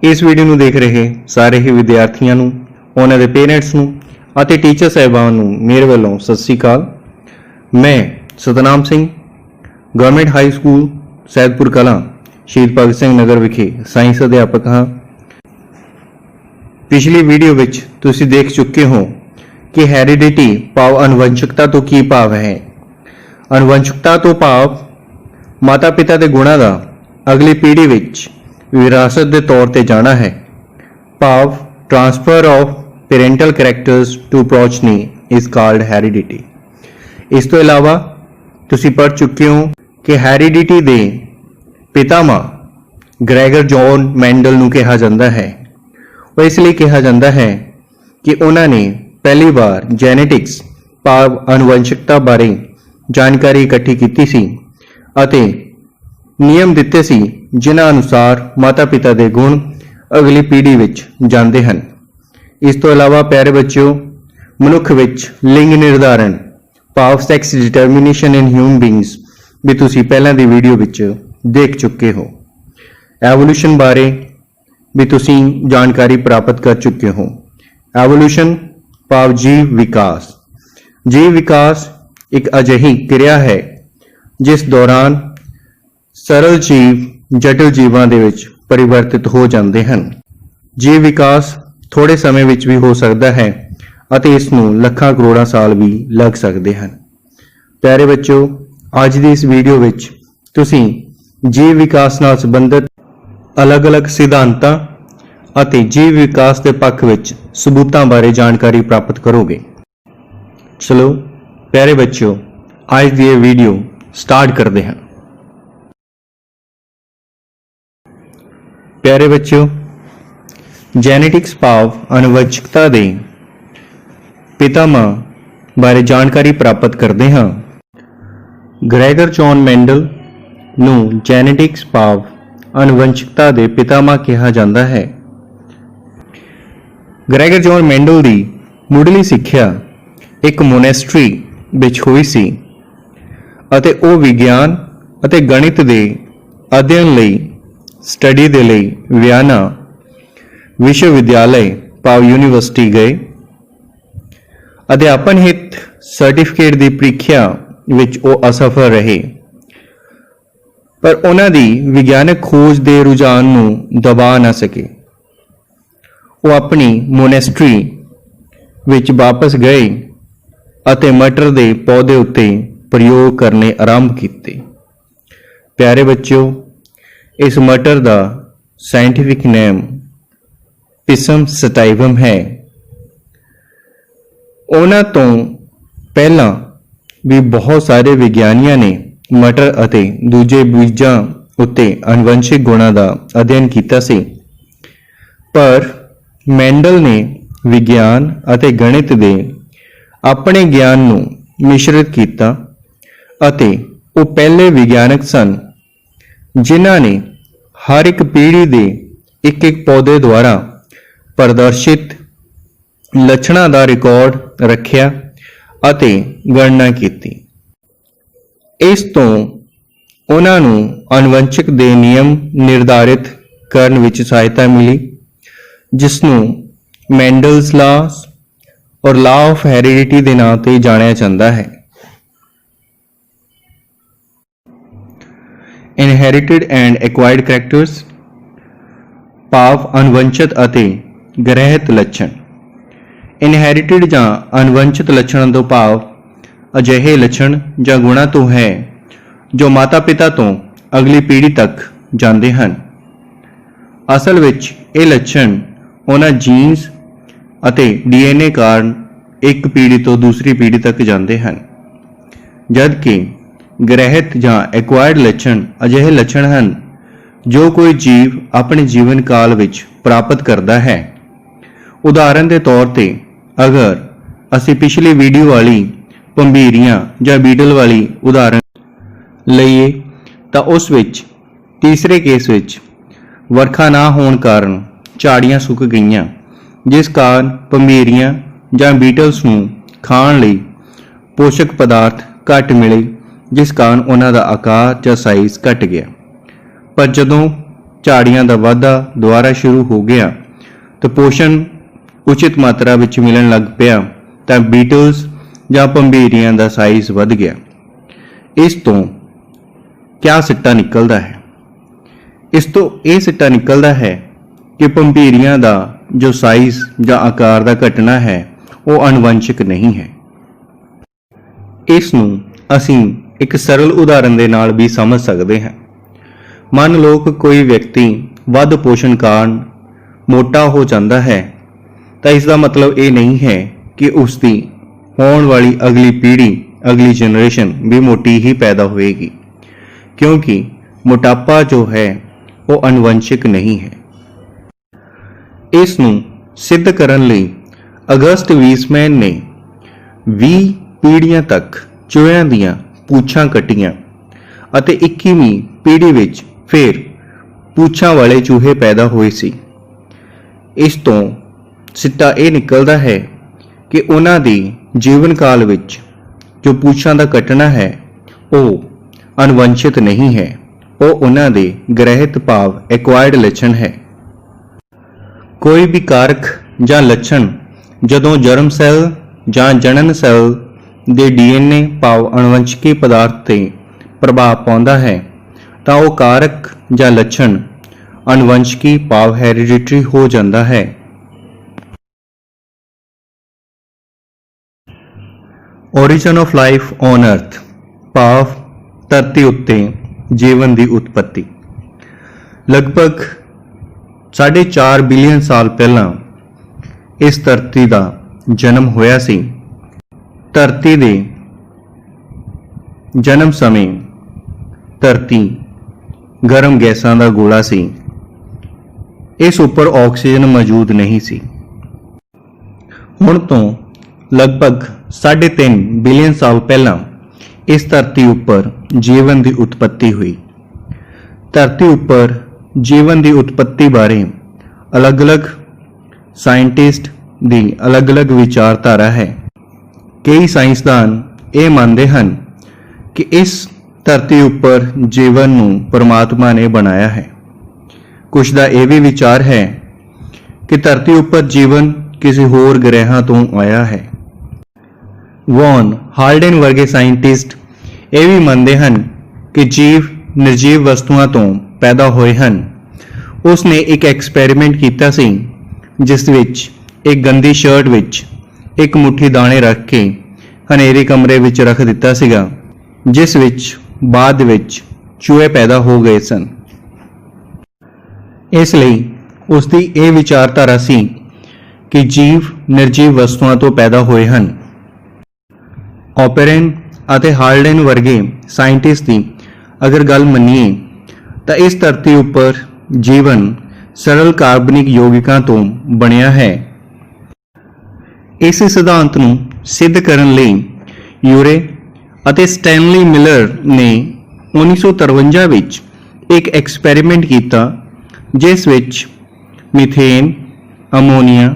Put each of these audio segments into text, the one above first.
इस वीडियो ਨੂੰ देख रहे सारे ही विद्यार्थियों ਨੂੰ ਉਹਨਾਂ ਦੇ पेरेंट्स ਨੂੰ ਅਤੇ टीचर साहिबान ਨੂੰ मेरे ਵੱਲੋਂ सत श्री अकाल। मैं Satnam Singh government high school Saidpur Kalan शहीद भगत सिंह नगर विखे साइंस अध्यापक हाँ। पिछली वीडियो विच तुसीं देख चुके हो कि हैरिडिटी भाव अनुवंशकता तो की भाव है। अनुवंशकता तो भाव माता पिता के गुणां दा अगली पीढ़ी विच विरासत के तौर पर जाना है। भाव transfer of parental characters to progeny is called heredity. इस तो इलावा तुसी पढ़ चुके हो कि हैरिडिटी दे पितामह ग्रैगर जॉन मैंडल नूं कहा जाता है। और इसलिए कहा जाता है कि उन्होंने पहली बार जेनेटिक्स भाव अनुवंशकता बारे जानकारी इकट्ठी की सी अते नियम दिते सी जिन्हां अनुसार माता पिता के गुण अगली पीढ़ी विच जांदे हन। इस तो इलावा प्यारे बच्चों मनुख विच लिंग निर्धारण भाव सैक्स डिटरमिनेशन इन ह्यूमन बीइंग्स भी तुसी पहलां दी वीडियो विच देख चुके हो। एवोल्यूशन बारे भी तुसी जानकारी प्राप्त कर चुके हो। एवोल्यूशन भाव जीव विकास। जीव विकास एक अजिही क्रिया है जिस दौरान सरल जीव जटिल जीवां दे विच परिवर्तित हो जाते हैं। जीव विकास थोड़े समय विच भी हो सकता है अते इसनूं लखां करोड़ां साल भी लग सकते हैं। प्यारे बच्चों अज की इस वीडियो विच तुसीं जीव विकास नाल संबंधित अलग अलग सिद्धांतां अते जीव विकास के पक्ष विच सबूतां बारे जानकारी प्राप्त करोगे। चलो प्यारे बच्चों आज की वीडियो स्टार्ट करते हैं। प्यारे बच्चों जेनेटिक्स भाव अनुवंशकता दे पितामह बारे जानकारी प्राप्त करते हैं। ग्रैगर जॉन मैंडल नूं जेनेटिक्स भाव अनुवंशकता दे पितामह कहा जाता है। ग्रैगर जॉन मैंडल की मुढ़ली सिक्ख्या एक मोनेस्ट्री विच हुई सी अते ओ विज्ञान अते गणित दे अध्ययन लई स्टडी दे लई वियना विश्वविद्यालय भाव यूनीवर्सिटी गए। अध्यापन हित सर्टिफिकेट की परीक्षा विच ओ असफल रहे पर उन्हां दी विज्ञानक खोज के रुझान नूं दबा ना सके। वो अपनी मोनेस्ट्री विच वापस गए अते मटर के पौधे उत्ते प्रयोग करने आरंभ किए। प्यारे बच्चों इस मटर का साइंटिफिक नेम पिसम सटाइवम है। उन्हां तो पहला भी बहुत सारे विज्ञानियों ने मटर अते दूजे बीजां उत्ते अनुवंशिक गुणां का अध्ययन किया सी पर मैंडल ने विज्ञान अते गणित दे अपने ज्ञान नूं मिश्रित किया अते वो पहले विज्ञानक सन जिन्हां ने हर एक पीढ़ी दे एक एक पौधे द्वारा प्रदर्शित लक्षणों का रिकॉर्ड रखिया अते गणना की। इस तो उन्हां नूं अनुवंशक दे नियम निर्धारित करन विच सहायता मिली जिसनूं मैंडल्स लॉस और लॉ ऑफ हेरिडिटी के नाम से जानिया जाता है। इनहेरिटेड एंड एक्वायर्ड करैक्टर्स भाव अनुवंशित अते ग्रहित लक्षण। इनहेरिटेड जां अनुवंशित लक्षण तो भाव अजिहे लक्षण जां गुणा तो है जो माता पिता तो अगली पीढ़ी तक जाते हैं। असल विच ये लक्षण उन्हां जीन्स अते डीएनए कारण एक पीढ़ी तो दूसरी पीढ़ी तक जाते हैं जबकि ग्रहित जां एक्वायर्ड लक्षण अजिहे लक्षण हैं जो कोई जीव अपने जीवन काल विच प्राप्त करता है। उदाहरण के तौर पर अगर असी पिछली वीडियो वाली भंभीरियां जां बीटल वाली उदाहरण लईए तो उस विच तीसरे केस विच वर्खा ना होने कारण झाड़ियां सुक गईयां जिस कारण भंभीरियां जां बीटल्स नूं खाण लई पोषक पदार्थ घट मिले जिस कारण उन्हां दा आकार जां साइज घट गया। पर जदों ਝਾੜੀਆਂ ਦਾ ਵਾਧਾ ਦੁਬਾਰਾ ਸ਼ੁਰੂ ਹੋ ਗਿਆ ਤੇ ਪੋਸ਼ਣ ਉਚਿਤ ਮਾਤਰਾ ਵਿੱਚ ਮਿਲਣ ਲੱਗ ਪਿਆ ਤਾਂ ਬੀਟਲਸ ਜਾਂ ਭੰਬੀਰੀਆਂ ਦਾ ਸਾਈਜ਼ ਵੱਧ ਗਿਆ। ਇਸ ਤੋਂ ਕਿਆ ਸਿੱਟਾ ਨਿਕਲਦਾ ਹੈ? ਇਸ ਤੋਂ ਇਹ ਸਿੱਟਾ ਨਿਕਲਦਾ ਹੈ ਕਿ ਭੰਬੀਰੀਆਂ ਦਾ ਜੋ ਸਾਈਜ਼ ਜਾਂ ਆਕਾਰ ਦਾ ਘਟਣਾ ਹੈ ਉਹ ਅਨੁਵੰਸ਼ਿਕ ਨਹੀਂ ਹੈ। ਇਸ ਨੂੰ ਅਸੀਂ ਇੱਕ ਸਰਲ ਉਦਾਹਰਣ ਦੇ ਨਾਲ ਵੀ ਸਮਝ ਸਕਦੇ ਹਾਂ। ਮੰਨ ਲਓ ਕਿ ਕੋਈ ਵਿਅਕਤੀ ਵੱਧ ਪੋਸ਼ਣ ਕਾਰਨ ਮੋਟਾ ਹੋ ਜਾਂਦਾ ਹੈ ਤਾਂ ਇਸ ਦਾ ਮਤਲਬ ਇਹ ਨਹੀਂ ਹੈ ਕਿ ਉਸ ਦੀ ਹੋਣ ਵਾਲੀ ਅਗਲੀ ਪੀੜ੍ਹੀ, ਅਗਲੀ ਜਨਰੇਸ਼ਨ ਵੀ ਮੋਟੀ ਹੀ ਪੈਦਾ ਹੋਏਗੀ, ਕਿਉਂਕਿ ਮੋਟਾਪਾ ਜੋ ਹੈ ਉਹ ਅਨੁਵੰਸ਼ਿਕ ਨਹੀਂ ਹੈ। ਇਸ ਨੂੰ ਸਿੱਧ ਕਰਨ ਲਈ ਅਗਸਟ ਵੀਸਮੈਨ ਨੇ 20 ਪੀੜ੍ਹੀਆਂ ਤੱਕ ਚੂਹਿਆਂ ਦੀਆਂ ਪੂਛਾਂ ਕੱਟੀਆਂ ਅਤੇ 21ਵੀਂ ਪੀੜ੍ਹੀ ਵਿੱਚ ਫਿਰ ਪੂਛਾਂ ਵਾਲੇ ਚੂਹੇ ਪੈਦਾ ਹੋਏ ਸੀ। ਇਸ ਤੋਂ ਸਿੱਟਾ ਇਹ ਨਿਕਲਦਾ ਹੈ ਕਿ ਉਹਨਾਂ ਦੀ ਜੀਵਨ ਕਾਲ ਵਿੱਚ ਜੋ ਪੂਛਾਂ ਦਾ ਕੱਟਣਾ ਹੈ ਉਹ ਅਨੁਵੰਸ਼ਿਤ ਨਹੀਂ ਹੈ, ਉਹ ਉਹਨਾਂ ਦੇ ਗ੍ਰਹਿਤ ਭਾਵ ਐਕਵਾਇਰਡ ਲੱਛਣ ਹੈ। ਕੋਈ ਵੀ ਕਾਰਕ ਜਾਂ ਲੱਛਣ ਜਦੋਂ ਜਰਮ ਸੈੱਲ ਜਾਂ ਜਣਨ ਸੈੱਲ ਦੇ DNA ਭਾਵ ਅਣਵੰਸ਼ਕੀ ਪਦਾਰਥ ਤੇ ਪ੍ਰਭਾਵ ਪਾਉਂਦਾ ਹੈ ਤਾਂ ਉਹ ਕਾਰਕ ਜਾਂ ਲੱਛਣ ਅਣਵੰਸ਼ਕੀ ਭਾਵ ਹੈਰੀਡਿਟਰੀ ਹੋ ਜਾਂਦਾ ਹੈ। Origin of life on earth ਭਾਵ ਧਰਤੀ ਉੱਤੇ ਜੀਵਨ ਦੀ ਉਤਪਤੀ। ਲਗਭਗ 4.5 ਬਿਲੀਅਨ ਸਾਲ ਪਹਿਲਾਂ ਇਸ ਧਰਤੀ ਦਾ ਜਨਮ ਹੋਇਆ ਸੀ। ਧਰਤੀ ਦੇ ਜਨਮ ਸਮੇਂ ਧਰਤੀ ਗਰਮ ਗੈਸਾਂ ਦਾ ਗੋਲਾ ਸੀ। ਇਸ ਉੱਪਰ ਆਕਸੀਜਨ ਮੌਜੂਦ ਨਹੀਂ ਸੀ। ਹੁਣ ਤੋਂ ਲਗਭਗ 3.5 ਬਿਲੀਅਨ ਸਾਲ ਪਹਿਲਾਂ ਇਸ ਧਰਤੀ ਉੱਪਰ ਜੀਵਨ ਦੀ ਉਤਪਤੀ ਹੋਈ। ਧਰਤੀ ਉੱਪਰ ਜੀਵਨ ਦੀ ਉਤਪਤੀ ਬਾਰੇ ਅਲੱਗ-ਅਲੱਗ ਸਾਇੰਟਿਸਟ ਦੀ ਅਲੱਗ-ਅਲੱਗ ਵਿਚਾਰਧਾਰਾ ਹੈ। ਕਈ ਸਾਇੰਸਦਾਨ ਇਹ ਮੰਨਦੇ ਹਨ ਕਿ ਇਸ ਧਰਤੀ ਉੱਪਰ ਜੀਵਨ ਨੂੰ ਪਰਮਾਤਮਾ ਨੇ ਬਣਾਇਆ ਹੈ। ਕੁਝ ਦਾ ਇਹ ਵੀ ਵਿਚਾਰ ਹੈ ਕਿ ਧਰਤੀ ਉੱਪਰ ਜੀਵਨ ਕਿਸੇ ਹੋਰ ਗ੍ਰਹਿਾਂ ਤੋਂ ਆਇਆ ਹੈ। ਵੌਨ ਹਾਲਡਨ ਵਰਗੇ ਸਾਇੰਟਿਸਟ ਇਹ ਵੀ ਮੰਨਦੇ ਹਨ ਕਿ ਜੀਵ ਨਿਰਜੀਵ ਵਸਤੂਆਂ ਤੋਂ ਪੈਦਾ ਹੋਏ ਹਨ। ਉਸ ਨੇ ਇੱਕ ਐਕਸਪੈਰੀਮੈਂਟ ਕੀਤਾ ਸੀ ਜਿਸ ਵਿੱਚ ਇੱਕ ਗੰਦੀ ਸ਼ਰਟ ਵਿੱਚ ਇੱਕ ਮੁੱਠੀ ਦਾਣੇ ਰੱਖ ਕੇ ਹਨੇਰੇ ਕਮਰੇ ਵਿੱਚ ਰੱਖ ਦਿੱਤਾ ਸੀਗਾ, ਜਿਸ ਵਿੱਚ ਬਾਅਦ ਵਿੱਚ ਚੂਹੇ ਪੈਦਾ ਹੋ ਗਏ ਸਨ। ਇਸ ਲਈ ਉਸ ਦੀ ਇਹ ਵਿਚਾਰਧਾਰਾ ਸੀ ਕਿ ਜੀਵ ਨਿਰਜੀਵ ਵਸਤੂਆਂ ਤੋਂ ਪੈਦਾ ਹੋਏ ਹਨ। ਓਪੇਰਨ ਅਤੇ ਹਾਲਡਨ ਵਰਗੇ ਸਾਇੰਟਿਸਟ ਦੀ ਅਗਰ ਗੱਲ ਮੰਨੀਏ ਤਾਂ ਇਸ ਧਰਤੀ ਉੱਪਰ ਜੀਵਨ ਸਰਲ ਕਾਰਬਨਿਕ ਯੌਗਿਕਾਂ ਤੋਂ ਬਣਿਆ ਹੈ। ਇਸ ਸਿਧਾਂਤ ਨੂੰ ਸਿੱਧ ਕਰਨ ਲਈ ਯੂਰੇ ਅਤੇ ਸਟੈਨਲੀ ਮਿਲਰ ਨੇ 1953 ਵਿੱਚ ਇੱਕ ਐਕਸਪੈਰੀਮੈਂਟ ਕੀਤਾ ਜਿਸ ਵਿੱਚ ਮੀਥੇਨ, ਅਮੋਨੀਆ,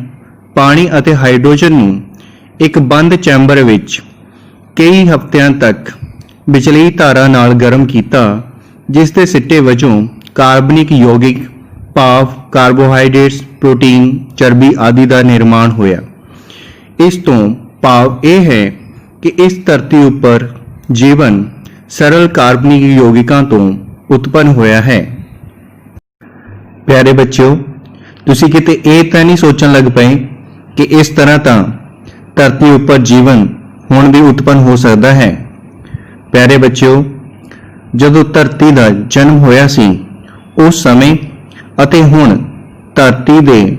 ਪਾਣੀ ਅਤੇ ਹਾਈਡਰੋਜਨ ਨੂੰ ਇੱਕ ਬੰਦ ਚੈਂਬਰ ਵਿੱਚ ਕਈ ਹਫ਼ਤਿਆਂ ਤੱਕ ਬਿਜਲੀ ਧਾਰਾ ਨਾਲ ਗਰਮ ਕੀਤਾ, ਜਿਸ ਦੇ ਸਿੱਟੇ ਵਜੋਂ ਕਾਰਬਨਿਕ ਯੌਗਿਕ ਭਾਵ ਕਾਰਬੋਹਾਈਡਰੇਟਸ, ਪ੍ਰੋਟੀਨ, ਚਰਬੀ ਆਦਿ ਦਾ ਨਿਰਮਾਣ ਹੋਇਆ। ਇਸ ਤੋਂ ਭਾਵ ਇਹ ਹੈ ਕਿ ਇਸ ਧਰਤੀ ਉੱਪਰ ਜੀਵਨ ਸਰਲ ਕਾਰਬਨਿਕ ਯੌਗਿਕਾਂ ਤੋਂ ਉਤਪੰਨ ਹੋਇਆ ਹੈ। ਪਿਆਰੇ ਬੱਚਿਓ, ਤੁਸੀਂ ਕਿਤੇ ਇਹ ਤਾਂ ਨਹੀਂ ਸੋਚਣ ਲੱਗ ਪਏ ਕਿ ਇਸ ਤਰ੍ਹਾਂ ਤਾਂ ਧਰਤੀ ਉੱਪਰ ਜੀਵਨ ਹੁਣ ਵੀ ਉਤਪੰਨ ਹੋ ਸਕਦਾ ਹੈ। ਪਿਆਰੇ ਬੱਚਿਓ, ਜਦੋਂ ਧਰਤੀ ਦਾ ਜਨਮ ਹੋਇਆ ਸੀ ਉਸ ਸਮੇਂ ਅਤੇ ਹੁਣ ਧਰਤੀ ਦੇ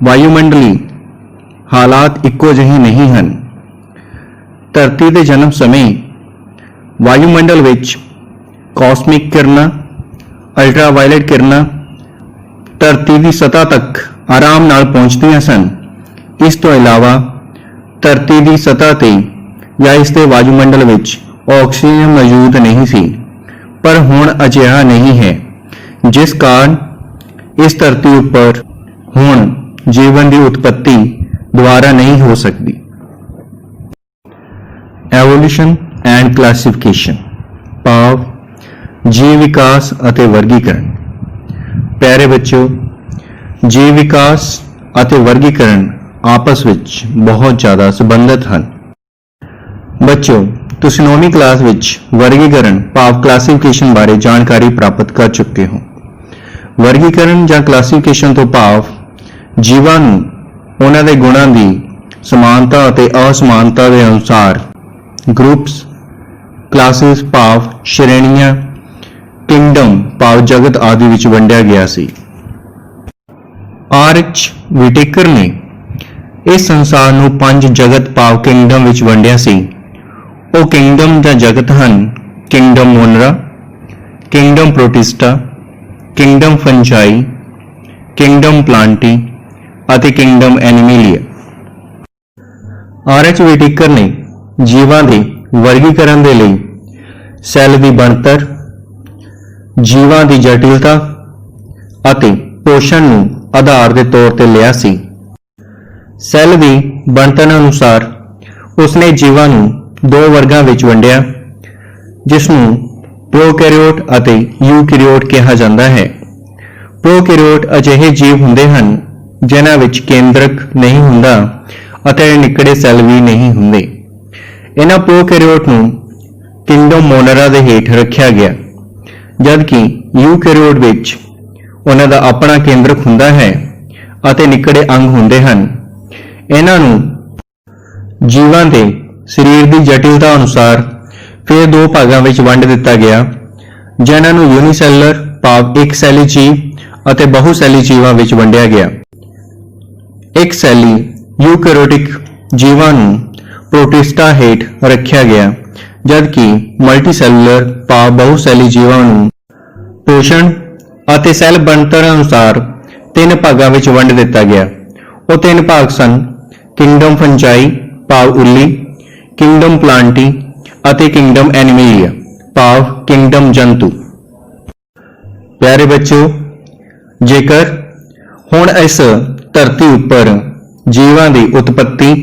ਵਾਯੂਮੰਡਲੀ ਹਾਲਾਤ ਇੱਕੋ ਜਿਹੇ ਨਹੀਂ ਹਨ। ਧਰਤੀ ਦੇ ਜਨਮ ਸਮੇਂ ਵਾਯੂਮੰਡਲ ਵਿੱਚ ਕਾਸਮਿਕ ਕਿਰਨਾਂ, ਅਲਟਰਾਵਾਇਲਟ ਕਿਰਨਾਂ ਧਰਤੀ ਦੀ ਸਤ੍ਹਾ ਤੱਕ ਆਰਾਮ ਨਾਲ ਪਹੁੰਚਦੀਆਂ ਸਨ। ਇਸ ਤੋਂ ਇਲਾਵਾ ਧਰਤੀ ਦੀ ਸਤ੍ਹਾ ਤੇ ਜਾਂ ਇਸ ਦੇ ਵਾਯੂਮੰਡਲ ਵਿੱਚ ਆਕਸੀਜਨ ਮੌਜੂਦ ਨਹੀਂ ਸੀ, ਪਰ ਹੁਣ ਅਜਿਹਾ ਨਹੀਂ ਹੈ, ਜਿਸ ਕਾਰਨ ਇਸ ਧਰਤੀ ਉੱਪਰ ਹੁਣ ਜੀਵਨ ਦੀ ਉਤਪਤੀ ਦੁਬਾਰਾ ਨਹੀਂ ਹੋ ਸਕਦੀ। ਐਵੋਲੂਸ਼ਨ ਐਂਡ ਕਲਾਸੀਫਿਕੇਸ਼ਨ ਭਾਵ ਜੀਵ ਵਿਕਾਸ ਅਤੇ ਵਰਗੀਕਰਨ। प्यारे बच्चों, जीव विकास ਅਤੇ वर्गीकरण आपस ਵਿੱਚ बहुत ज़्यादा संबंधित ਹਨ। ਬੱਚੋ, ਤੁਸੀਂ 9ਵੀਂ ਕਲਾਸ ਵਿੱਚ ਵਰਗੀਕਰਨ ਭਾਵ ਕਲਾਸੀਫਿਕੇਸ਼ਨ ਬਾਰੇ ਜਾਣਕਾਰੀ ਪ੍ਰਾਪਤ ਕਰ ਚੁੱਕੇ ਹੋ। ਵਰਗੀਕਰਨ ਜਾਂ ਕਲਾਸੀਫਿਕੇਸ਼ਨ ਤੋਂ ਭਾਵ ਜੀਵਾਂ ਨੂੰ ਉਹਨਾਂ ਦੇ ਗੁਣਾਂ ਦੀ ਸਮਾਨਤਾ ਅਤੇ ਅਸਮਾਨਤਾ ਦੇ ਅਨੁਸਾਰ ਗਰੁੱਪਸ, ਕਲਾਸਿਸ ਭਾਵ ਸ਼੍ਰੇਣੀਆਂ, ਕਿੰਗਡਮ ਭਾਵ ਜਗਤ ਆਦਿ ਵਿੱਚ ਵੰਡਿਆ ਗਿਆ ਸੀ। ਆਰ.ਐਚ. ਵਿਟੇਕਰ ਨੇ ਇਸ ਸੰਸਾਰ ਨੂੰ 5 ਜਗਤ ਭਾਵ ਕਿੰਗਡਮ ਵਿੱਚ ਵੰਡਿਆ ਸੀ। ਉਹ ਕਿੰਗਡਮ ਜਾਂ ਜਗਤ ਹਨ: kingdom Monera, kingdom Protista, kingdom fungi, kingdom Plantae ਅਤੇ ਕਿੰਗਡਮ ਐਨੀਮੇਲੀਆ। ਆਰ.ਐਚ. ਵਿਟੇਕਰ ਨੇ ਜੀਵਾਂ ਦੇ ਵਰਗੀਕਰਨ ਦੇ ਲਈ ਸੈੱਲ ਦੀ ਬਣਤਰ, ਜੀਵਾਂ ਦੀ ਜਟਿਲਤਾ ਅਤੇ ਪੋਸ਼ਣ ਨੂੰ ਆਧਾਰ ਦੇ ਤੌਰ ਤੇ ਲਿਆ ਸੀ। ਸੈੱਲ ਦੀ ਬਣਤਰ ਅਨੁਸਾਰ ਉਸਨੇ ਜੀਵਾਂ ਨੂੰ 2 ਵਰਗਾਂ ਵਿੱਚ ਵੰਡਿਆ, ਜਿਸ ਨੂੰ ਪ੍ਰੋਕੈਰੀਓਟ ਅਤੇ ਯੂਕੈਰੀਓਟ ਕਿਹਾ ਜਾਂਦਾ ਹੈ। ਪ੍ਰੋਕੈਰੀਓਟ ਅਜਿਹੇ ਜੀਵ ਹੁੰਦੇ ਹਨ ਜਿਨ੍ਹਾਂ ਵਿੱਚ ਕੇਂਦਰਕ ਨਹੀਂ ਹੁੰਦਾ ਅਤੇ ਨਿੱਕੜੇ ਸੈੱਲ ਵੀ ਨਹੀਂ ਹੁੰਦੇ। ਇਹਨਾਂ ਪ੍ਰੋਕੈਰੀਓਟ ਨੂੰ ਕਿੰਗਡਮ ਮੋਨਰਾ ਦੇ ਹੇਠ ਰੱਖਿਆ ਗਿਆ, ਜਦਕਿ ਯੂਕੈਰੀਓਟ ਵਿੱਚ ਉਹਨਾਂ ਦਾ ਆਪਣਾ ਕੇਂਦਰਕ ਹੁੰਦਾ ਹੈ ਅਤੇ ਨਿੱਕੜੇ ਅੰਗ ਹੁੰਦੇ ਹਨ। ਇਹਨਾਂ ਨੂੰ ਜੀਵਾਂ ਦੇ ਸਰੀਰ ਦੀ ਜਟਿਲਤਾ ਅਨੁਸਾਰ ਫਿਰ 2 ਭਾਗਾਂ ਵਿੱਚ ਵੰਡ ਦਿੱਤਾ ਗਿਆ, ਜਿਨ੍ਹਾਂ ਨੂੰ ਯੂਨੀਸੈਲਰ ਭਾਵ ਇੱਕ ਸੈਲੀ ਜੀਵ ਅਤੇ ਬਹੁਸੈਲੀ ਜੀਵਾਂ ਵਿੱਚ ਵੰਡਿਆ ਗਿਆ। ਇੱਕ ਸੈਲੀ ਯੂਕੈਰੀਓਟਿਕ ਜੀਵਾਂ ਨੂੰ ਪ੍ਰੋਟਿਸਟਾ ਹੇਠ ਰੱਖਿਆ ਗਿਆ, ਜਦਕਿ ਮਲਟੀਸੈਲੂਲਰ ਭਾਵ ਬਹੁਸੈਲੀ ਜੀਵਾਂ ਨੂੰ ਪੋਸ਼ਣ ਅਤੇ ਸੈੱਲ ਬਣਤਰ ਅਨੁਸਾਰ 3 ਭਾਗਾਂ ਵਿੱਚ ਵੰਡ ਦਿੱਤਾ ਗਿਆ। ਉਹ 3 ਭਾਗ ਸਨ: ਕਿੰਗਡਮ ਫੰਜਾਈ ਭਾਵ ਉੱਲੀ, ਕਿੰਗਡਮ ਪਲਾਂਟੀ ਅਤੇ ਕਿੰਗਡਮ ਐਨੀਮੇਲੀਆ ਭਾਵ ਕਿੰਗਡਮ ਜੰਤੂ। ਪਿਆਰੇ ਬੱਚਿਓ, ਜੇਕਰ ਹੁਣ ਇਸ ਧਰਤੀ ਉੱਪਰ ਜੀਵਾਂ ਦੀ ਉਤਪਤੀ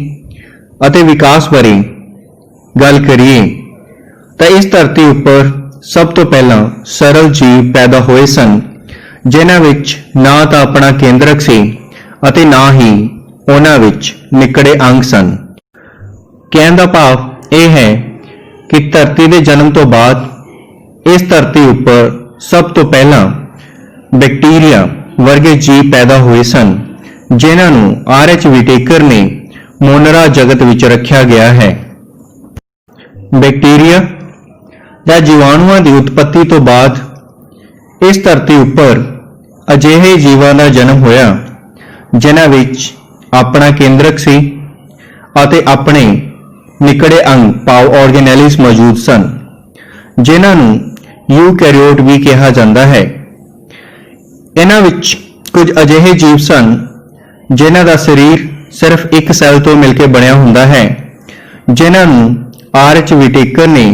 ਅਤੇ ਵਿਕਾਸ ਬਾਰੇ ਗੱਲ ਕਰੀਏ ਤਾਂ ਇਸ ਧਰਤੀ ਉੱਪਰ ਸਭ ਤੋਂ ਪਹਿਲਾਂ ਸਰਲ ਜੀਵ ਪੈਦਾ ਹੋਏ ਸਨ, ਜਿਨ੍ਹਾਂ ਵਿੱਚ ਨਾ ਤਾਂ ਆਪਣਾ ਕੇਂਦਰਕ ਸੀ ਅਤੇ ਨਾ ਹੀ ਉਹਨਾਂ ਵਿੱਚ ਨਿੱਕੜੇ ਅੰਗ ਸਨ। ਕਹਿਣ ਦਾ ਭਾਵ ਇਹ ਹੈ ਕਿ ਧਰਤੀ ਦੇ ਜਨਮ ਤੋਂ ਬਾਅਦ ਇਸ ਧਰਤੀ ਉੱਪਰ ਸਭ ਤੋਂ ਪਹਿਲਾਂ ਬੈਕਟੀਰੀਆ ਵਰਗੇ ਜੀਵ ਪੈਦਾ ਹੋਏ ਸਨ, ਜਿਨ੍ਹਾਂ ਨੂੰ ਆਰ.ਐਚ. ਵਿਟੇਕਰ ਨੇ ਮੋਨਰਾ ਜਗਤ ਵਿੱਚ ਰੱਖਿਆ ਗਿਆ ਹੈ। ਬੈਕਟੀਰੀਆ ਜਾਂ ਜੀਵਾਣੂਆਂ ਦੀ ਉਤਪਤੀ ਤੋਂ ਬਾਅਦ ਇਸ ਧਰਤੀ ਉੱਪਰ ਅਜਿਹੇ ਜੀਵਾਂ ਦਾ ਜਨਮ ਹੋਇਆ ਜਿਨ੍ਹਾਂ ਵਿੱਚ ਆਪਣਾ ਕੇਂਦਰਕ ਸੀ ਅਤੇ ਆਪਣੇ ਨਿੱਕੜੇ ਅੰਗ ਭਾਵ ਆਰਗੇਨੈਲਿਸ ਮੌਜੂਦ ਸਨ, ਜਿਨ੍ਹਾਂ ਨੂੰ ਯੂਕੈਰੀਓਟ ਵੀ ਕਿਹਾ ਜਾਂਦਾ ਹੈ। ਇਹਨਾਂ ਵਿੱਚ ਕੁਝ ਅਜਿਹੇ ਜੀਵ ਸਨ ਜਿਨ੍ਹਾਂ ਦਾ ਸਰੀਰ ਸਿਰਫ ਇੱਕ ਸੈੱਲ ਤੋਂ ਮਿਲ ਕੇ ਬਣਿਆ ਹੁੰਦਾ ਹੈ, ਜਿਨ੍ਹਾਂ ਨੂੰ ਆਰ.ਐਚ. ਵਿਟੇਕਰ ਨੇ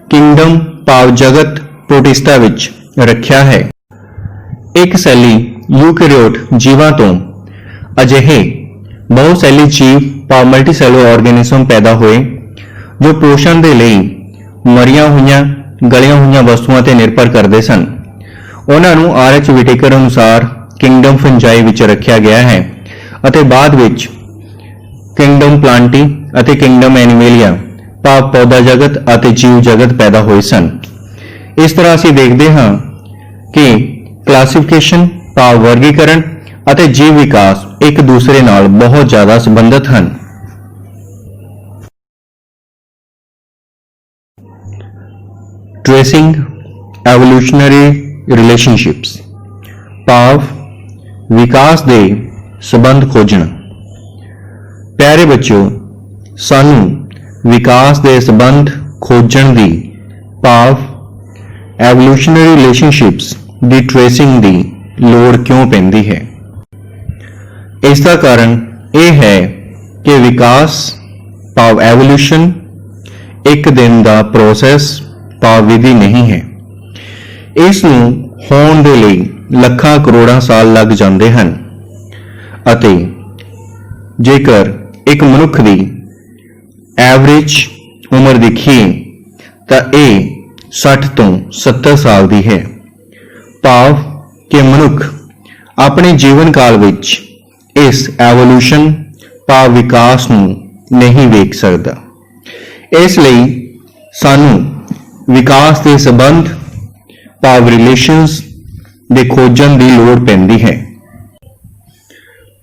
ਕਿੰਗਡਮ ਭਾਵ ਜਗਤ ਪ੍ਰੋਟਿਸਟਾ ਵਿੱਚ ਰੱਖਿਆ ਹੈ। ਇੱਕ ਸੈਲੀ ਯੂਕੈਰੀਓਟ ਜੀਵਾਂ ਤੋਂ ਅਜਿਹੇ ਬਹੁਸੈਲੀ ਜੀਵ ਭਾਵ ਮਲਟੀਸੈਲੂਲਰ ਆਰਗੇਨਿਜ਼ਮ ਪੈਦਾ ਹੋਏ, ਜੋ ਪੋਸ਼ਣ ਦੇ ਲਈ ਮਰੀਆਂ ਹੋਈਆਂ ਗਲੀਆਂ ਹੋਈਆਂ ਵਸਤੂਆਂ ਤੇ ਨਿਰਭਰ ਕਰਦੇ ਸਨ। ਉਹਨਾਂ ਨੂੰ ਆਰ.ਐਚ. ਵਿਟੇਕਰ ਅਨੁਸਾਰ ਕਿੰਗਡਮ ਫੰਜਾਈ ਵਿੱਚ ਰੱਖਿਆ ਗਿਆ ਹੈ ਅਤੇ ਬਾਅਦ ਵਿੱਚ ਕਿੰਗਡਮ ਪਲਾਂਟੀ ਅਤੇ ਕਿੰਗਡਮ ਐਨੀਮੇਲੀਆ ਭਾਵ ਪੌਦਾ ਜਗਤ ਅਤੇ ਜੀਵ ਜਗਤ ਪੈਦਾ ਹੋਏ ਸਨ। ਇਸ ਤਰ੍ਹਾਂ ਅਸੀਂ ਦੇਖਦੇ ਹਾਂ ਕਿ ਕਲਾਸੀਫਿਕੇਸ਼ਨ ਭਾਵ ਵਰਗੀਕਰਨ ਅਤੇ ਜੀਵ ਵਿਕਾਸ ਇੱਕ ਦੂਸਰੇ ਨਾਲ ਬਹੁਤ ਜ਼ਿਆਦਾ ਸੰਬੰਧਿਤ ਹਨ। ਟ੍ਰੇਸਿੰਗ ਐਵੋਲੂਸ਼ਨਰੀ ਰਿਲੇਸ਼ਨਸ਼ਿਪਸ ਭਾਵ ਵਿਕਾਸ ਦੇ ਸੰਬੰਧ ਖੋਜਣਾ। ਪਿਆਰੇ ਬੱਚਿਓ, ਸਾਨੂੰ ਵਿਕਾਸ ਦੇ ਸੰਬੰਧ ਖੋਜਣ ਦੀ ਭਾਵ ਐਵੋਲੂਸ਼ਨਰੀ ਰਿਲੇਸ਼ਨਸ਼ਿਪਸ ਦੀ ਟ੍ਰੇਸਿੰਗ ਦੀ ਲੋੜ ਕਿਉਂ ਪੈਂਦੀ ਹੈ? ਇਸ ਦਾ ਕਾਰਨ ਇਹ ਹੈ ਕਿ ਵਿਕਾਸ ਭਾਵ ਐਵੋਲੂਸ਼ਨ ਇੱਕ ਦਿਨ ਦਾ ਪ੍ਰੋਸੈਸ ਭਾਵ ਵਿਧੀ ਨਹੀਂ ਹੈ। ਇਸ ਨੂੰ ਹੋਣ ਦੇ ਲਈ ਲੱਖਾਂ ਕਰੋੜਾਂ ਸਾਲ ਲੱਗ ਜਾਂਦੇ ਹਨ ਅਤੇ ਜੇਕਰ ਇੱਕ ਮਨੁੱਖ ਦੀ ਐਵਰੇਜ ਉਮਰ ਦੇਖੀਏ ਤਾਂ ਇਹ 60 ਤੋਂ 70 ਸਾਲ ਦੀ ਹੈ। ਭਾਵ ਕਿ ਮਨੁੱਖ ਆਪਣੇ ਜੀਵਨ ਕਾਲ ਵਿੱਚ ਇਸ ਐਵੋਲੂਸ਼ਨ ਭਾਵ ਵਿਕਾਸ ਨੂੰ ਨਹੀਂ ਵੇਖ ਸਕਦਾ। ਇਸ ਲਈ ਸਾਨੂੰ ਵਿਕਾਸ ਦੇ ਸੰਬੰਧ ਭਾਵ ਰਿਲੇਸ਼ਨਸ ਦੇ ਖੋਜਣ ਦੀ ਲੋੜ ਪੈਂਦੀ ਹੈ।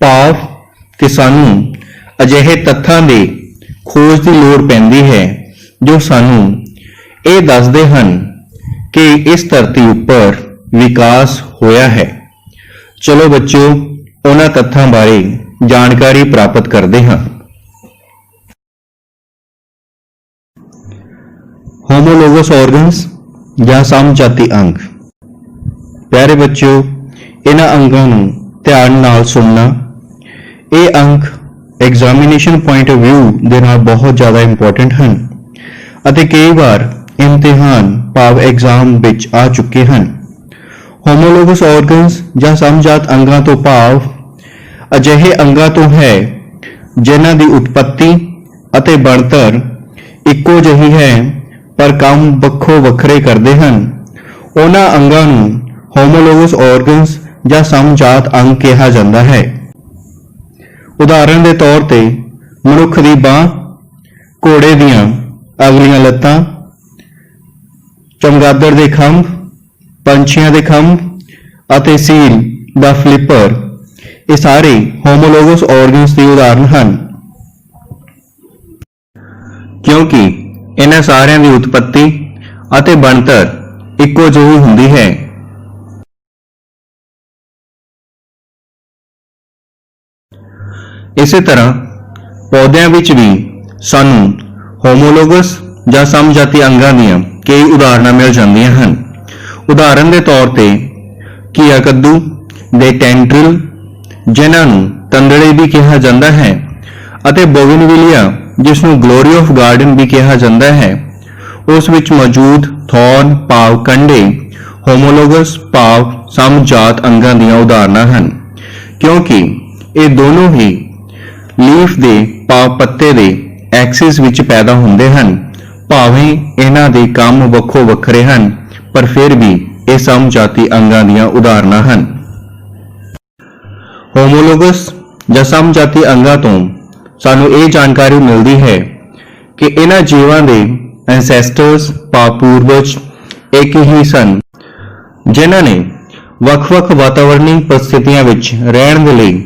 ਭਾਵ ਕਿ ਸਾਨੂੰ ਅਜਿਹੇ ਤੱਥਾਂ ਦੇ ਖੋਜ ਦੀ ਲੋੜ ਪੈਂਦੀ ਹੈ ਜੋ ਸਾਨੂੰ ਇਹ ਦੱਸਦੇ ਹਨ ਕਿ ਇਸ ਧਰਤੀ ਉੱਪਰ ਵਿਕਾਸ ਹੋਇਆ ਹੈ। ਚਲੋ ਬੱਚਿਓ, ਉਹਨਾਂ ਤੱਥਾਂ ਬਾਰੇ ਜਾਣਕਾਰੀ ਪ੍ਰਾਪਤ ਕਰਦੇ ਹਾਂ। ਹੋਮੋਲੋਗਸ ਆਰਗਨਸ ਜਾਂ ਸਮਜਾਤੀ ਅੰਗ। ਪਿਆਰੇ ਬੱਚਿਓ, ਇਹਨਾਂ ਅੰਗਾਂ ਨੂੰ ਧਿਆਨ ਨਾਲ ਸੁਣਨਾ। ਇਹ ਅੰਗ ਐਗਜ਼ਾਮੀਨੇਸ਼ਨ ਪੁਆਇੰਟ ਆਫ ਵਿਊ ਦੇ ਨਾਲ ਬਹੁਤ ਜ਼ਿਆਦਾ ਇੰਪੋਰਟੈਂਟ ਹਨ ਅਤੇ ਕਈ ਵਾਰ ਇਮਤਿਹਾਨ ਭਾਵ ਐਗਜ਼ਾਮ ਵਿੱਚ ਆ ਚੁੱਕੇ ਹਨ। ਹੋਮੋਲੋਗਸ ਆਰਗਨਸ ਜਾਂ ਸਮਜਾਤ ਅੰਗਾਂ ਤੋਂ ਭਾਵ ਅਜਿਹੇ ਅੰਗਾਂ ਤੋਂ ਹੈ ਜਿਨ੍ਹਾਂ ਦੀ ਉਤਪਤੀ ਅਤੇ ਬਣਤਰ ਇੱਕੋ ਜਿਹੀ ਹੈ ਪਰ ਕੰਮ ਵੱਖੋ ਵੱਖਰੇ ਕਰਦੇ ਹਨ। ਉਹਨਾਂ ਅੰਗਾਂ ਨੂੰ ਹੋਮੋਲੋਗਸ ਆਰਗਨਸ ਜਾਂ ਸਮਜਾਤ ਅੰਗ ਕਿਹਾ ਜਾਂਦਾ ਹੈ। ਉਦਾਹਰਣ ਦੇ ਤੌਰ ਤੇ ਮਨੁੱਖ ਦੀ ਬਾਂਹ, ਘੋੜੇ ਦੀਆਂ ਅਗਲੀਆਂ ਲੱਤਾਂ, ਚਮਗਾਦੜ ਦੇ ਖੰਭ, ਪੰਛੀਆਂ ਦੇ ਖੰਭ ਅਤੇ ਸੀਲ ਦਾ ਫਲਿੱਪਰ, ਇਹ ਸਾਰੇ ਹੋਮੋਲੋਗਸ ਆਰਗਨਸ ਦੀ ਉਦਾਹਰਣ ਹਨ ਕਿਉਂਕਿ ਇਹਨਾਂ ਸਾਰਿਆਂ ਦੀ ਉਤਪਤੀ ਅਤੇ ਬਣਤਰ ਇੱਕੋ ਜਿਹੀ ਹੁੰਦੀ ਹੈ। ਇਸੇ ਤਰ੍ਹਾਂ ਪੌਦਿਆਂ ਵਿੱਚ ਵੀ ਸਾਨੂੰ ਹੋਮੋਲੋਗਸ ਜਾਂ ਸਮਜਾਤੀ ਅੰਗਾਂ ਦੀਆਂ ਕਈ ਉਦਾਹਰਨਾਂ ਮਿਲ ਜਾਂਦੀਆਂ ਹਨ। ਉਦਾਹਰਣ ਦੇ ਤੌਰ ਤੇ ਘੀਆ ਕੱਦੂ ਦੇ ਟੈਂਡਰਿਲ, ਜਿਨ੍ਹਾਂ ਨੂੰ ਤੰਦੜੇ ਵੀ ਕਿਹਾ ਜਾਂਦਾ ਹੈ, ਅਤੇ ਬੋਗਨਵਿਲੀਆ, ਜਿਸ ਨੂੰ ਗਲੋਰੀ ਆਫ ਗਾਰਡਨ ਵੀ ਕਿਹਾ ਜਾਂਦਾ ਹੈ, ਉਸ ਵਿੱਚ ਮੌਜੂਦ ਥੌਰਨ ਭਾਵ ਕੰਡੇ ਹੋਮੋਲੋਗਸ ਭਾਵ ਸਮਜਾਤ ਅੰਗਾਂ ਦੀਆਂ ਉਦਾਹਰਨਾਂ ਹਨ ਕਿਉਂਕਿ ਇਹ ਦੋਨੋਂ ਹੀ ਲੀਫ ਦੇ ਭਾਵ ਪੱਤੇ ਦੇ ਐਕਸਿਸ ਵਿੱਚ ਪੈਦਾ ਹੁੰਦੇ ਹਨ। ਭਾਵੇਂ ਇਹਨਾਂ ਦੇ ਕੰਮ ਵੱਖੋ ਵੱਖਰੇ ਹਨ ਪਰ ਫਿਰ ਵੀ ਇਹ ਸਮਜਾਤੀ ਅੰਗਾਂ ਦੀਆਂ ਉਦਾਹਰਨਾਂ ਹਨ। ਹੋਮੋਲੋਗਸ ਜਾਂ ਸਮਜਾਤੀ ਅੰਗਾਂ ਤੋਂ ਸਾਨੂੰ ਇਹ ਜਾਣਕਾਰੀ ਮਿਲਦੀ ਹੈ ਕਿ ਇਹਨਾਂ ਜੀਵਾਂ ਦੇ ਐਂਸੈਸਟਰਸ ਭਾਵ ਪੂਰਵਜ ਇੱਕ ਹੀ ਸਨ ਜਿਨ੍ਹਾਂ ਨੇ ਵੱਖ-ਵੱਖ ਵਾਤਾਵਰਣੀ ਪਰਿਸਥਿਤੀਆਂ ਵਿੱਚ ਰਹਿਣ ਦੇ ਲਈ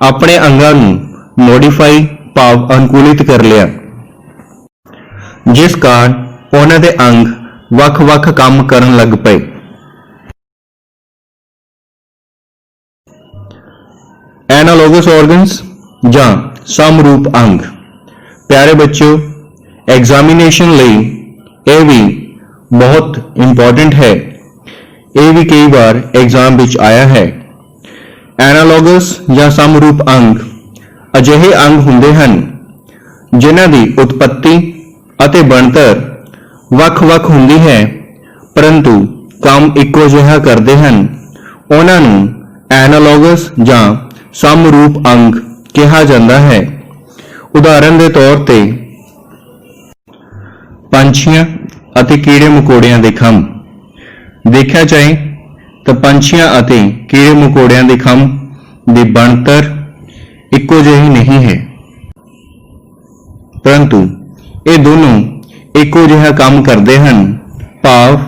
ਆਪਣੇ ਅੰਗਾਂ ਨੂੰ ਮੋਡੀਫਾਈ ਭਾਵ ਅਨੁਕੂਲਿਤ ਕਰ ਲਿਆ, ਜਿਸ ਕਾਰਨ ਉਹਨਾਂ ਦੇ ਅੰਗ ਵੱਖ-ਵੱਖ ਕੰਮ ਕਰਨ ਲੱਗ ਪਏ। ਐਨਾਲੋਗਸ ਆਰਗਨਸ ਜਾਂ ਸਮਰੂਪ ਅੰਗ। ਪਿਆਰੇ ਬੱਚਿਓ, ਐਗਜ਼ਾਮੀਨੇਸ਼ਨ ਲਈ ਇਹ ਵੀ ਬਹੁਤ ਇੰਪੋਰਟੈਂਟ ਹੈ। ਇਹ ਵੀ ਕਈ ਵਾਰ ਐਗਜ਼ਾਮ ਵਿੱਚ ਆਇਆ ਹੈ। ਐਨਾਲੋਗਸ ਜਾਂ ਸਮਰੂਪ ਅੰਗ ਅਜਿਹੇ ਅੰਗ ਹੁੰਦੇ ਹਨ ਜਿਨ੍ਹਾਂ ਦੀ ਉਤਪਤੀ ਅਤੇ ਬਣਤਰ ਵੱਖ-ਵੱਖ ਹੁੰਦੀ ਹੈ ਪਰੰਤੂ ਕੰਮ ਇੱਕੋ ਜਿਹਾ ਕਰਦੇ ਹਨ। ਉਹਨਾਂ ਨੂੰ ਐਨਾਲੋਗਸ ਜਾਂ ਸਮਰੂਪ ਅੰਗ ਕਿਹਾ ਜਾਂਦਾ ਹੈ। ਉਦਾਹਰਣ ਦੇ ਤੌਰ ਤੇ ਪੰਛੀਆਂ ਅਤੇ ਕੀੜੇ ਮਕੌੜਿਆਂ ਦੇ ਖੰਭ। ਦੇਖਿਆ ਜਾਏ ਤਾਂ ਪੰਛੀਆਂ ਅਤੇ ਕੀੜੇ ਮਕੌੜਿਆਂ ਦੇ ਖੰਭ ਦੀ ਬਣਤਰ ਇੱਕੋ ਜਿਹੀ ਨਹੀਂ ਹੈ ਪਰੰਤੂ ਇਹ ਦੋਨੋਂ ਇੱਕੋ ਜਿਹਾ ਕੰਮ ਕਰਦੇ ਹਨ ਭਾਵ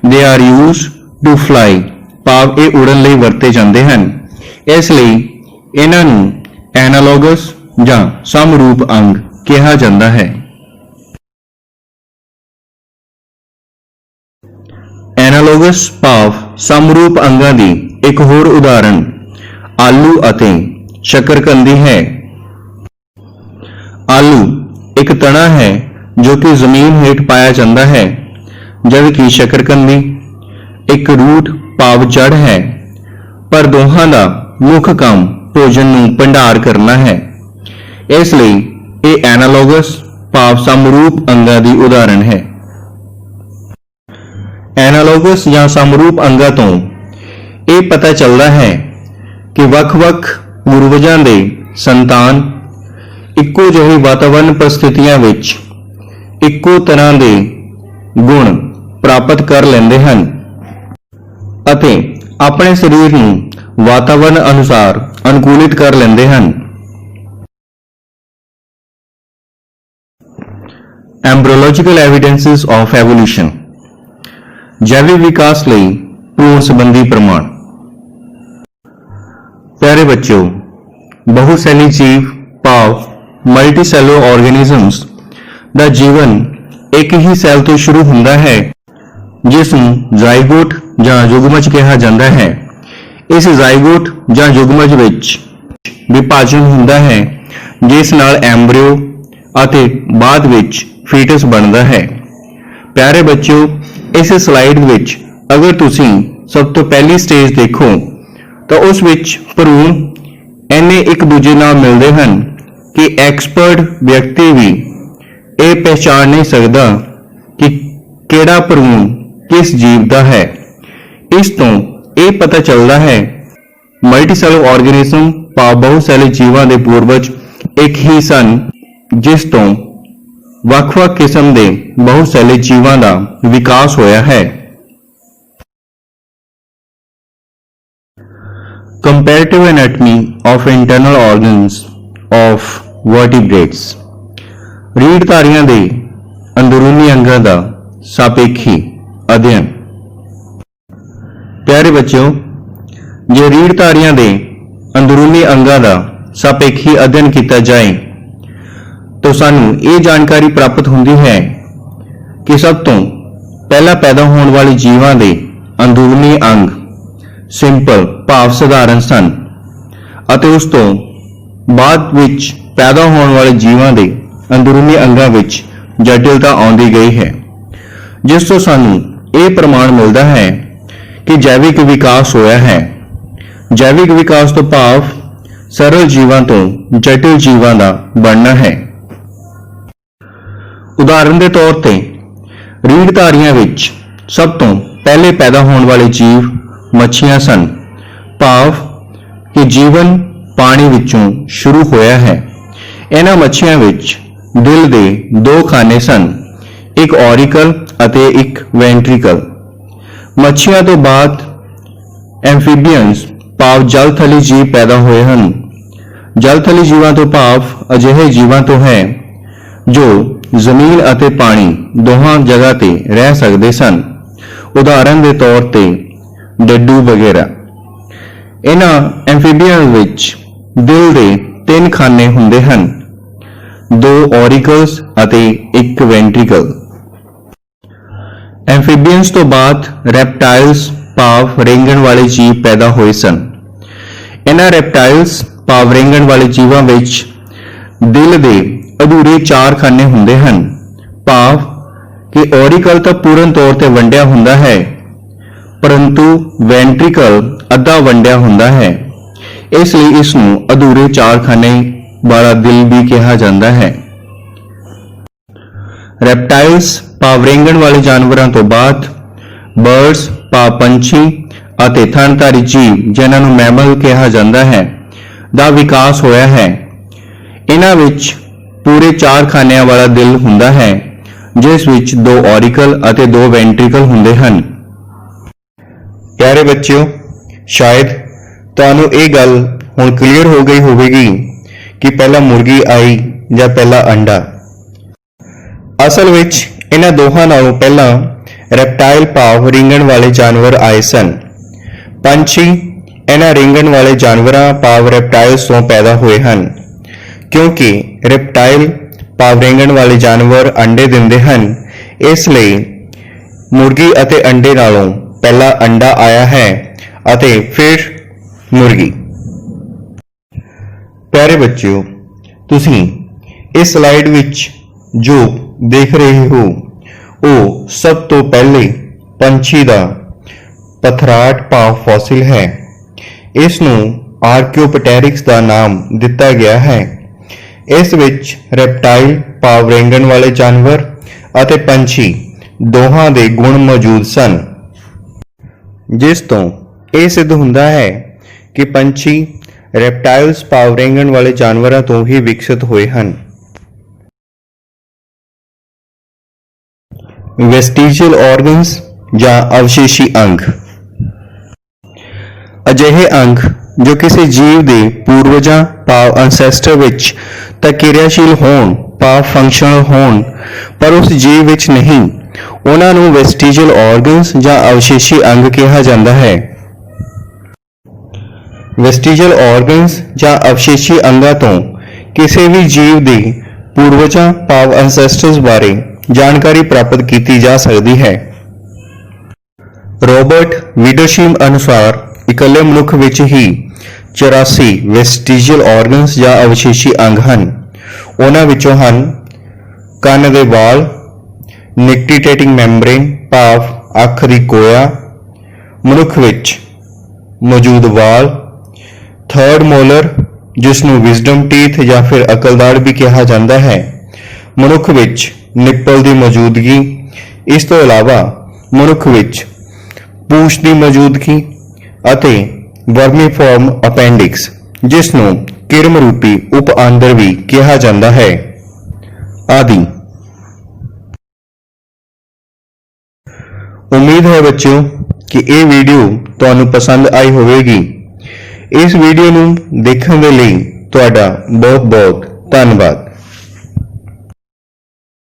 they are used to fly ਭਾਵ ਇਹ ਉੜਨ ਲਈ ਵਰਤੇ ਜਾਂਦੇ ਹਨ। ਇਸ ਲਈ ਇਹਨਾਂ ਨੂੰ ਐਨਾਲੋਗਸ ਜਾਂ ਸਮਰੂਪ ਅੰਗ ਕਿਹਾ ਜਾਂਦਾ ਹੈ। ਐਨਾਲੋਗਸ ਭਾਵ ਸਮਰੂਪ ਅੰਗਾਂ ਦੀ ਇੱਕ ਹੋਰ ਉਦਾਹਰਣ ਆਲੂ ਅਤੇ ਸ਼ੱਕਰਕੰਦੀ ਹੈ। ਆਲੂ ਇੱਕ ਤਣਾ ਹੈ ਜੋ ਕਿ ਜ਼ਮੀਨ ਹੇਠ ਪਾਇਆ ਜਾਂਦਾ ਹੈ, ਜਦਕਿ ਸ਼ੱਕਰਕੰਦੀ ਇੱਕ ਰੂਟ ਭਾਵ ਜੜ ਹੈ। ਪਰ ਦੋਹਾਂ ਦਾ ਮੁੱਖ ਕੰਮ ਭੋਜਨ ਨੂੰ ਭੰਡਾਰ ਕਰਨਾ ਹੈ। ਇਸ ਲਈ ਇਹ ਐਨਾਲੋਗਸ ਭਾਵ ਸਮਰੂਪ ਅੰਗਾਂ ਦੀ ਉਦਾਹਰਣ ਹੈ। ਐਨਾਲੋਗਸ ਜਾਂ ਸਮਰੂਪ ਅੰਗਾਂ ਤੋਂ ਇਹ ਪਤਾ ਚੱਲਦਾ ਹੈ ਕਿ ਵੱਖ-ਵੱਖ ਪੂਰਵਜਾਂ ਦੇ ਸੰਤਾਨ ਇੱਕੋ ਜਿਹੀ ਵਾਤਾਵਰਣ ਪਰਿਸਥਿਤੀਆਂ ਵਿੱਚ ਇੱਕੋ ਤਰ੍ਹਾਂ ਦੇ ਗੁਣ ਪ੍ਰਾਪਤ ਕਰ ਲੈਂਦੇ ਹਨ ਅਤੇ ਆਪਣੇ ਸਰੀਰ ਨੂੰ ਵਾਤਾਵਰਣ ਅਨੁਸਾਰ ਅਨੁਕੂਲਿਤ ਕਰ ਲੈਂਦੇ ਹਨ। ਐਂਬਰੀਓਲੋਜੀਕਲ ਐਵੀਡੈਂਸਿਸ ਆਫ ਐਵੋਲੂਸ਼ਨ, ਜੈਵਿਕ ਵਿਕਾਸ ਲਈ ਭਰੂਣ ਸੰਬੰਧੀ ਪ੍ਰਮਾਣ। प्यारे बच्चों, बहुसैली जीव भाव मल्टीसैलुलर ऑर्गेनिजम्स ਦਾ ਜੀਵਨ ਇੱਕ ਹੀ ਸੈੱਲ ਤੋਂ ਸ਼ੁਰੂ ਹੁੰਦਾ ਹੈ, ਜਿਸ ਨੂੰ ਜ਼ਾਈਗੋਟ ਜਾਂ ਯੁਗਮਜ ਕਿਹਾ ਜਾਂਦਾ ਹੈ। ਇਸ ਜ਼ਾਈਗੋਟ ਜਾਂ ਯੁਗਮਜ ਵਿੱਚ ਵਿਭਾਜਨ ਹੁੰਦਾ ਹੈ, ਜਿਸ ਨਾਲ ਐਂਬਰੀਓ ਅਤੇ ਬਾਅਦ ਵਿੱਚ ਫੀਟਸ ਬਣਦਾ ਹੈ। ਪਿਆਰੇ ਬੱਚਿਓ, ਇਸ ਸਲਾਈਡ ਵਿੱਚ ਅਗਰ ਤੁਸੀਂ ਸਭ ਤੋਂ ਪਹਿਲੀ ਸਟੇਜ ਦੇਖੋ ਤਾਂ ਉਸ ਵਿੱਚ ਭਰੂਣ ਇੰਨੇ ਇੱਕ ਦੂਜੇ ਨਾਲ ਮਿਲਦੇ ਹਨ ਕਿ ਐਕਸਪਰਟ ਵਿਅਕਤੀ ਵੀ ਇਹ ਪਹਿਚਾਣ ਨਹੀਂ ਸਕਦਾ ਕਿ ਕਿਹੜਾ ਭਰੂਣ ਕਿਸ ਜੀਵ ਦਾ ਹੈ। ਇਸ ਤੋਂ ਇਹ ਪਤਾ ਚੱਲਦਾ ਹੈ ਮਲਟੀਸੈਲਰ ਆਰਗੇਨਿਜ਼ਮ ਭਾਵ ਬਹੁਸੈਲੀ ਜੀਵਾਂ ਦੇ ਪੂਰਵਜ ਇੱਕ ਹੀ ਸਨ, ਜਿਸ ਤੋਂ ਵੱਖ-ਵੱਖ ਕਿਸਮ ਦੇ ਬਹੁਸੈਲੀ ਜੀਵਾਂ ਦਾ ਵਿਕਾਸ ਹੋਇਆ ਹੈ। Comparative anatomy of internal organs of vertebrates, ਰੀੜ੍ਹਧਾਰੀਆਂ ਦੇ ਅੰਦਰੂਨੀ ਅੰਗਾਂ ਦਾ ਸਾਪੇਖੀ ਅਧਿਐਨ। ਪਿਆਰੇ ਬੱਚਿਓ, ਜੇ ਰੀੜ੍ਹਧਾਰੀਆਂ ਦੇ ਅੰਦਰੂਨੀ ਅੰਗਾਂ ਦਾ ਸਾਪੇਖੀ ਅਧਿਐਨ ਕੀਤਾ ਜਾਏ ਤਾਂ ਸਾਨੂੰ ਇਹ ਜਾਣਕਾਰੀ ਪ੍ਰਾਪਤ ਹੁੰਦੀ ਹੈ ਕਿ ਸਭ ਤੋਂ ਪਹਿਲਾਂ ਪੈਦਾ ਹੋਣ ਵਾਲੇ ਜੀਵਾਂ ਦੇ ਅੰਦਰੂਨੀ ਅੰਗ ਸਿੰਪਲ ਭਾਵ ਸਧਾਰਨ ਸਨ ਅਤੇ ਉਸ ਤੋਂ ਬਾਅਦ ਵਿੱਚ ਪੈਦਾ ਹੋਣ ਵਾਲੇ ਜੀਵਾਂ ਦੇ ਅੰਦਰੂਨੀ ਅੰਗਾਂ ਵਿੱਚ ਜਟਿਲਤਾ ਆਉਂਦੀ ਗਈ ਹੈ, ਜਿਸ ਤੋਂ ਸਾਨੂੰ ਇਹ ਪ੍ਰਮਾਣ ਮਿਲਦਾ ਹੈ ਕਿ ਜੈਵਿਕ ਵਿਕਾਸ ਹੋਇਆ ਹੈ। ਜੈਵਿਕ ਵਿਕਾਸ ਤੋਂ ਭਾਵ ਸਰਲ ਜੀਵਾਂ ਤੋਂ ਜਟਿਲ ਜੀਵਾਂ ਦਾ ਬਣਨਾ ਹੈ। ਉਦਾਹਰਨ ਦੇ ਤੌਰ ਤੇ ਰੀੜ੍ਹਧਾਰੀਆਂ ਵਿੱਚ ਸਭ ਤੋਂ ਪਹਿਲੇ ਪੈਦਾ ਹੋਣ ਵਾਲੇ ਜੀਵ ਮੱਛੀਆਂ ਸਨ, ਭਾਵ ਕਿ ਜੀਵਨ ਪਾਣੀ ਵਿੱਚੋਂ ਸ਼ੁਰੂ ਹੋਇਆ ਹੈ। ਇਹਨਾਂ ਮੱਛੀਆਂ ਵਿੱਚ ਦਿਲ ਦੇ ਦੋ ਖਾਨੇ ਸਨ, ਇੱਕ ਔਰੀਕਲ ਅਤੇ ਇੱਕ ਵੈਂਟ੍ਰੀਕਲ। ਮੱਛੀਆਂ ਤੋਂ ਬਾਅਦ ਐਂਫੀਬੀਅਨਸ ਭਾਵ ਜਲਥਲੀ ਜੀਵ ਪੈਦਾ ਹੋਏ ਹਨ। ਜਲਥਲੀ ਜੀਵਾਂ ਤੋਂ ਭਾਵ ਅਜਿਹੇ ਜੀਵਾਂ ਤੋਂ ਹੈ ਜੋ ਜ਼ਮੀਨ ਅਤੇ ਪਾਣੀ ਦੋਹਾਂ ਜਗ੍ਹਾ ਤੇ ਰਹਿ ਸਕਦੇ ਸਨ। ਉਦਾਹਰਨ ਦੇ ਤੌਰ ਤੇ ਡੱਡੂ ਵਗੈਰਾ। ਇਹਨਾਂ ਐਂਫੀਬੀਅਨ ਵਿੱਚ ਦਿਲ ਦੇ 3 ਖਾਨੇ ਹੁੰਦੇ ਹਨ, 2 ਔਰੀਕਲਸ ਅਤੇ 1 ਵੈਂਟ੍ਰੀਕਲ। ਐਂਫੀਬੀਅਨਸ ਤੋਂ ਬਾਅਦ ਰੈਪਟਾਈਲਸ ਭਾਵ ਰੇਂਗਣ ਵਾਲੇ ਜੀਵ ਪੈਦਾ ਹੋਏ ਸਨ। ਇਹਨਾਂ ਰੈਪਟਾਈਲਸ ਭਾਵ ਰੇਂਗਣ ਵਾਲੇ ਜੀਵਾਂ ਵਿੱਚ ਦਿਲ ਦੇ ਅਧੂਰੇ 4 ਖਾਨੇ ਹੁੰਦੇ ਹਨ, ਭਾਵ ਕਿ ਔਰੀਕਲ ਤਾਂ ਪੂਰਨ ਤੌਰ ਤੇ ਵੰਡਿਆ ਹੁੰਦਾ ਹੈ, ਪਰੰਤੂ ਵੈਂਟ੍ਰੀਕਲ ਅੱਧਾ ਵੰਡਿਆ ਹੁੰਦਾ ਹੈ। ਇਸ ਲਈ ਇਸ ਨੂੰ ਅਧੂਰੇ 4 ਖਾਨੇ ਵਾਲਾ ਦਿਲ ਵੀ ਕਿਹਾ ਜਾਂਦਾ ਹੈ। ਰੈਪਟਾਈਲਸ ਭਾਵ ਰੇਂਗਣ ਵਾਲੇ ਜਾਨਵਰਾਂ ਤੋਂ ਬਾਅਦ ਬਰਡਸ ਭਾਵ ਪੰਛੀ ਅਤੇ ਥਣਧਾਰੀ ਜੀਵ, ਜਿਨ੍ਹਾਂ ਨੂੰ ਮੈਮਲ ਕਿਹਾ ਜਾਂਦਾ ਹੈ, ਦਾ ਵਿਕਾਸ ਹੋਇਆ ਹੈ। ਇਹਨਾਂ ਵਿੱਚ ਪੂਰੇ 4 ਖਾਨਿਆਂ ਵਾਲਾ ਦਿਲ ਹੁੰਦਾ ਹੈ, ਜਿਸ ਵਿੱਚ 2 ਔਰੀਕਲ ਅਤੇ 2 ਵੈਂਟ੍ਰੀਕਲ ਹੁੰਦੇ ਹਨ। ਪਿਆਰੇ ਬੱਚਿਓ, ਸ਼ਾਇਦ ਤੁਹਾਨੂੰ ਇਹ ਗੱਲ ਹੁਣ ਕਲੀਅਰ ਹੋ ਗਈ ਹੋਵੇਗੀ ਕਿ ਪਹਿਲਾਂ ਮੁਰਗੀ ਆਈ ਜਾਂ ਪਹਿਲਾਂ ਅੰਡਾ। ਅਸਲ ਵਿੱਚ ਇਹਨਾਂ ਦੋਹਾਂ ਨਾਲੋਂ ਪਹਿਲਾਂ ਰੈਪਟਾਈਲ ਭਾਵ ਰਿੰਗਣ ਵਾਲੇ ਜਾਨਵਰ ਆਏ ਸਨ। ਪੰਛੀ ਇਹਨਾਂ ਰਿੰਗਣ ਵਾਲੇ ਜਾਨਵਰਾਂ ਭਾਵ ਰੈਪਟਾਈਲਸ ਤੋਂ ਪੈਦਾ ਹੋਏ ਹਨ, ਕਿਉਂਕਿ ਰੈਪਟਾਈਲ ਭਾਵ ਰਿੰਗਣ ਵਾਲੇ ਜਾਨਵਰ ਅੰਡੇ ਦਿੰਦੇ ਹਨ। ਇਸ ਲਈ ਮੁਰਗੀ ਅਤੇ ਅੰਡੇ ਨਾਲੋਂ ਪਹਿਲਾਂ ਅੰਡਾ ਆਇਆ ਹੈ ਅਤੇ ਫਿਰ ਮੁਰਗੀ। ਪਿਆਰੇ ਬੱਚਿਓ, ਤੁਸੀਂ ਇਸ ਸਲਾਈਡ ਵਿੱਚ ਜੋ ਦੇਖ ਰਹੇ ਹੋ ਉਹ ਸਭ ਤੋਂ ਪਹਿਲੇ ਪੰਛੀ ਦਾ ਪਥਰਾਟ ਭਾਵ ਫੋਸਿਲ ਹੈ। ਇਸ ਨੂੰ ਆਰਕਿਓਪਟੈਰਿਕਸ ਦਾ ਨਾਮ ਦਿੱਤਾ ਗਿਆ ਹੈ। ਇਸ ਵਿੱਚ ਰੈਪਟਾਈਲ ਭਾਵ ਰੇਂਗਣ ਵਾਲੇ ਜਾਨਵਰ ਅਤੇ ਪੰਛੀ ਦੋਹਾਂ ਦੇ ਗੁਣ ਮੌਜੂਦ ਸਨ, ਜਿਸ ਤੋਂ ਇਹ ਸਿੱਧ ਹੁੰਦਾ ਹੈ ਕਿ ਪੰਛੀ ਰੈਪਟਾਈਲਸ ਭਾਵ ਰੇਂਗਣ ਵਾਲੇ ਜਾਨਵਰਾਂ ਤੋਂ ਹੀ ਵਿਕਸਿਤ ਹੋਏ ਹਨ। ਵੈਸਟੀਜੀਅਲ ਆਰਗਨਸ ਜਾਂ ਅਵਸ਼ੇਸ਼ੀ ਅੰਗ। ਅਜਿਹੇ ਅੰਗ ਜੋ ਕਿਸੇ ਜੀਵ ਦੇ ਪੂਰਵਜਾਂ ਭਾਵ ਅਨਸੈਸਟਰ ਵਿੱਚ ਤਾਂ ਕਿਰਿਆਸ਼ੀਲ ਹੋਣ ਭਾਵ ਫੰਕਸ਼ਨਲ ਹੋਣ ਪਰ ਉਸ ਜੀਵ ਵਿੱਚ ਨਹੀਂ, ਉਹਨਾਂ ਨੂੰ ਵੈਸਟੀਜੀਅਲ ਆਰਗਨਸ ਜਾਂ ਅਵਸ਼ੇਸ਼ੀ ਅੰਗ ਕਿਹਾ ਜਾਂਦਾ ਹੈ। ਵੈਸਟੀਜੀਅਲ ਆਰਗਨਸ ਜਾਂ ਅਵਸ਼ੇਸ਼ੀ ਅੰਗਾਂ ਤੋਂ ਕਿਸੇ ਵੀ ਜੀਵ ਦੇ ਪੂਰਵਜਾਂ ਭਾਵ ਅਨਸੈਸਟਰਸ ਬਾਰੇ ਜਾਣਕਾਰੀ ਪ੍ਰਾਪਤ ਕੀਤੀ ਜਾ ਸਕਦੀ ਹੈ। ਰੋਬਰਟ ਵਿਡਰਸ਼ੀਮ ਅਨੁਸਾਰ ਇਕੱਲੇ ਮਨੁੱਖ ਵਿੱਚ ਹੀ 84 ਵੈਸਟੀਜੀਅਲ ਆਰਗਨਸ ਜਾਂ ਅਵਸ਼ੇਸ਼ੀ ਅੰਗ ਹਨ। ਉਹਨਾਂ ਵਿੱਚੋਂ ਹਨ ਕੰਨ ਦੇ ਵਾਲ, ਨਿਕਟੀਟੇਟਿੰਗ ਮੈਂਬਰੇਨ ਭਾਵ ਅੱਖ ਦੀ ਕੋਇਆ, ਮਨੁੱਖ ਵਿੱਚ ਮੌਜੂਦ ਵਾਲ, ਥਰਡ ਮੋਲਰ ਜਿਸ ਨੂੰ ਵਿਜ਼ਡਮ ਟੀਥ ਜਾਂ ਫਿਰ ਅਕਲਦਾੜ ਵੀ ਕਿਹਾ ਜਾਂਦਾ ਹੈ, ਮਨੁੱਖ ਵਿੱਚ ਨਿੱਪਲ ਦੀ ਮੌਜੂਦਗੀ, ਇਸ ਤੋਂ ਇਲਾਵਾ ਮਨੁੱਖ ਵਿੱਚ ਪੂਛ ਦੀ ਮੌਜੂਦਗੀ ਅਤੇ ਵਰਮੀਫਾਰਮ ਅਪੈਂਡਿਕਸ ਜਿਸ ਨੂੰ ਕਿਰਮ ਰੂਪੀ ਉਪ ਆਂਦਰ ਵੀ ਕਿਹਾ ਜਾਂਦਾ ਹੈ ਆਦਿ। ਉਮੀਦ ਹੈ ਬੱਚਿਓ ਕਿ ਇਹ ਵੀਡੀਓ ਤੁਹਾਨੂੰ ਪਸੰਦ ਆਈ ਹੋਵੇਗੀ। ਇਸ ਵੀਡੀਓ ਨੂੰ ਦੇਖਣ ਦੇ ਲਈ ਤੁਹਾਡਾ ਬਹੁਤ ਬਹੁਤ ਧੰਨਵਾਦ।